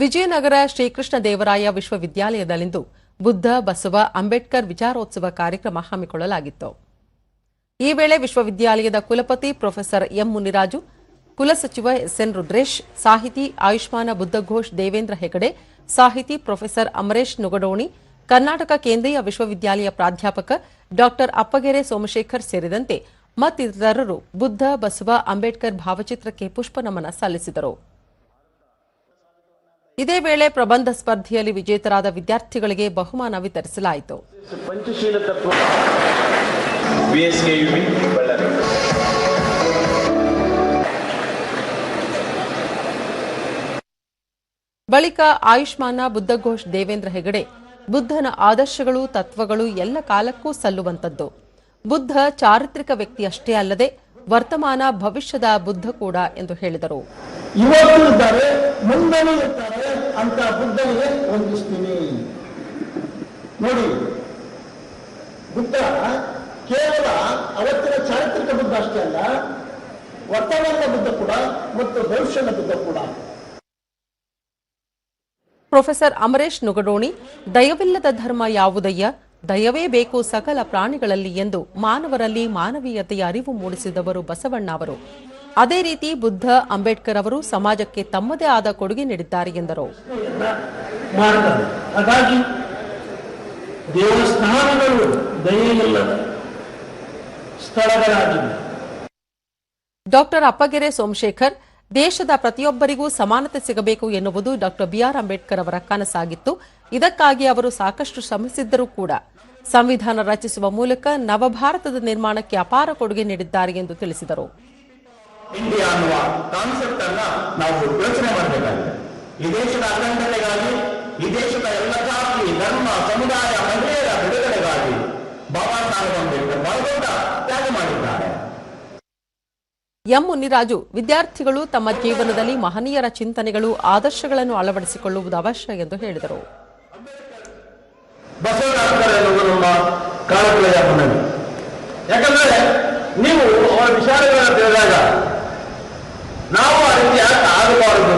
ವಿಜಯನಗರ ಶ್ರೀಕೃಷ್ಣ ದೇವರಾಯ ವಿಶ್ವವಿದ್ಯಾಲಯದಲ್ಲಿಂದು ಬುದ್ಧ ಬಸವ ಅಂಬೇಡ್ಕರ್ ವಿಚಾರೋತ್ಸವ ಕಾರ್ಯಕ್ರಮ ಹಮ್ಮಿಕೊಳ್ಳಲಾಗಿತ್ತು. ಈ ವೇಳೆ ವಿಶ್ವವಿದ್ಯಾಲಯದ ಕುಲಪತಿ ಪ್ರೊಫೆಸರ್ ಎಂ ಮುನಿರಾಜು, ಕುಲಸಚಿವ ಎಸ್ಎನ್ ರುದ್ರೇಶ್, ಸಾಹಿತಿ ಆಯುಷ್ಮಾನ ಬುದ್ಧಘೋಷ್ ದೇವೇಂದ್ರ ಹೆಗಡೆ, ಸಾಹಿತಿ ಪ್ರೊಫೆಸರ್ ಅಮರೇಶ್ ನುಗಡೋಣಿ, ಕರ್ನಾಟಕ ಕೇಂದ್ರೀಯ ವಿಶ್ವವಿದ್ಯಾಲಯ ಪ್ರಾಧ್ಯಾಪಕ ಡಾ ಅಪ್ಪಗೆರೆ ಸೋಮಶೇಖರ್ ಸೇರಿದಂತೆ ಮತ್ತಿತರರು ಬುದ್ಧ ಬಸವ ಅಂಬೇಡ್ಕರ್ ಭಾವಚಿತ್ರಕ್ಕೆ ಪುಷ್ಪನಮನ ಸಲ್ಲಿಸಿದರು. ಇದೇ ವೇಳೆ ಪ್ರಬಂಧ ಸ್ಪರ್ಧೆಯಲ್ಲಿ ವಿಜೇತರಾದ ವಿದ್ಯಾರ್ಥಿಗಳಿಗೆ ಬಹುಮಾನ ವಿತರಿಸಲಾಯಿತು. ಬಳಿಕ ಆಯುಷ್ಮಾನ ಬುದ್ಧಘೋಷ್ ದೇವೇಂದ್ರ ಹೆಗಡೆ, ಬುದ್ಧನ ಆದರ್ಶಗಳು ತತ್ವಗಳು ಎಲ್ಲ ಕಾಲಕ್ಕೂ ಸಲ್ಲುವಂತದ್ದು. ಬುದ್ಧ ಚಾರಿತ್ರಿಕ ವ್ಯಕ್ತಿಯಷ್ಟೇ ಅಲ್ಲದೆ ವರ್ತಮಾನ ಭವಿಷ್ಯದ ಬುದ್ಧ ಕೂಡ ಎಂದು ಹೇಳಿದರು. ಇವತ್ತು ಇದ್ದಾರೆ, ಮುಂದೆನೂ ಇರ್ತಾರೆ ಅಂತ ಬುದ್ಧನಿಗೆ ವಂದಿಸ್ತೀನಿ. ನೋಡಿ, ಬುದ್ಧ ಕೇವಲ ಅವತ್ತಿನ ಚಾರಿತ್ರಿಕ ಬುದ್ಧ ಅಷ್ಟೇ ಅಲ್ಲ, ವರ್ತಮಾನದ ಬುದ್ಧ ಕೂಡ ಮತ್ತು ಭವಿಷ್ಯದ ಬುದ್ಧ ಕೂಡ. ಪ್ರೊಫೆಸರ್ ಅಮರೇಶ್ ನುಗಡೋಣಿ, ದಯವಿಲ್ಲದ ಧರ್ಮ ಯಾವುದಯ್ಯ, ದಯವೇ ಬೇಕು ಸಕಲ ಪ್ರಾಣಿಗಳಲ್ಲಿ ಎಂದು ಮಾನವರಲ್ಲಿ ಮಾನವೀಯತೆಯ ಅರಿವು ಮೂಡಿಸಿದವರು ಬಸವಣ್ಣ ಅವರು. ಅದೇ ರೀತಿ ಬುದ್ಧ, ಅಂಬೇಡ್ಕರ್ ಅವರು ಸಮಾಜಕ್ಕೆ ತಮ್ಮದೇ ಆದ ಕೊಡುಗೆ ನೀಡಿದ್ದಾರೆ ಎಂದರು. ಹಾಗಾಗಿ ದೇವಸ್ಥಾನಗಳು ದಯೆಯಿಲ್ಲದ ಸ್ಥಳಗಳಾಗಿವೆ. ಡಾ ಅಪ್ಪಗೆರೆ ಸೋಮಶೇಖರ್, ದೇಶದ ಪ್ರತಿಯೊಬ್ಬರಿಗೂ ಸಮಾನತೆ ಸಿಗಬೇಕು ಎನ್ನುವುದು ಡಾ ಬಿಆರ್ ಅಂಬೇಡ್ಕರ್ ಅವರ ಕನಸಾಗಿತ್ತು. ಇದಕ್ಕಾಗಿ ಅವರು ಸಾಕಷ್ಟು ಶ್ರಮಿಸಿದ್ದರೂ ಕೂಡ ಸಂವಿಧಾನ ರಚಿಸುವ ಮೂಲಕ ನವಭಾರತದ ನಿರ್ಮಾಣಕ್ಕೆ ಅಪಾರ ಕೊಡುಗೆ ನೀಡಿದ್ದಾರೆ ಎಂದು ತಿಳಿಸಿದರು. ಇಂಡಿಯಾ ಅನ್ನುವ ಕಾನ್ಸೆಪ್ಟ್ ಅನ್ನ ನಾವು ಯೋಚನೆ ಮಾಡಬೇಕಾಗಿದೆ. ಈ ದೇಶದ ಅಖಂಡತೆಗಾಗಿ, ಈ ದೇಶದ ಎಲ್ಲ ಜಾತಿ ಧರ್ಮ ಸಮುದಾಯ ಮಹಿಳೆಯರ ಬಿಡುಗಡೆಗಾಗಿ ಬಾಬಾ ಸಾಹೇಬ್ ಅಂಬೇಡ್ಕರ್ ಬಹಳ ದೊಡ್ಡ ತ್ಯಾಗ ಮಾಡಿದ್ದಾರೆ. ಎಂ ಮುನಿರಾಜು, ವಿದ್ಯಾರ್ಥಿಗಳು ತಮ್ಮ ಜೀವನದಲ್ಲಿ ಮಹನೀಯರ ಚಿಂತನೆಗಳು, ಆದರ್ಶಗಳನ್ನು ಅಳವಡಿಸಿಕೊಳ್ಳುವುದು ಅವಶ್ಯ ಎಂದು ಹೇಳಿದರು. ಬಸವಣ್ಣನವರ ಎನ್ನುವುದು ನಮ್ಮ ಕಾಲಕ್ರಯ ಮನವಿ. ಯಾಕಂದ್ರೆ ನೀವು ಅವರ ವಿಚಾರಗಳನ್ನು ತಿಳಿದಾಗ ನಾವು ಆ ರೀತಿ ಯಾಕೆ ಆಗಬಾರದು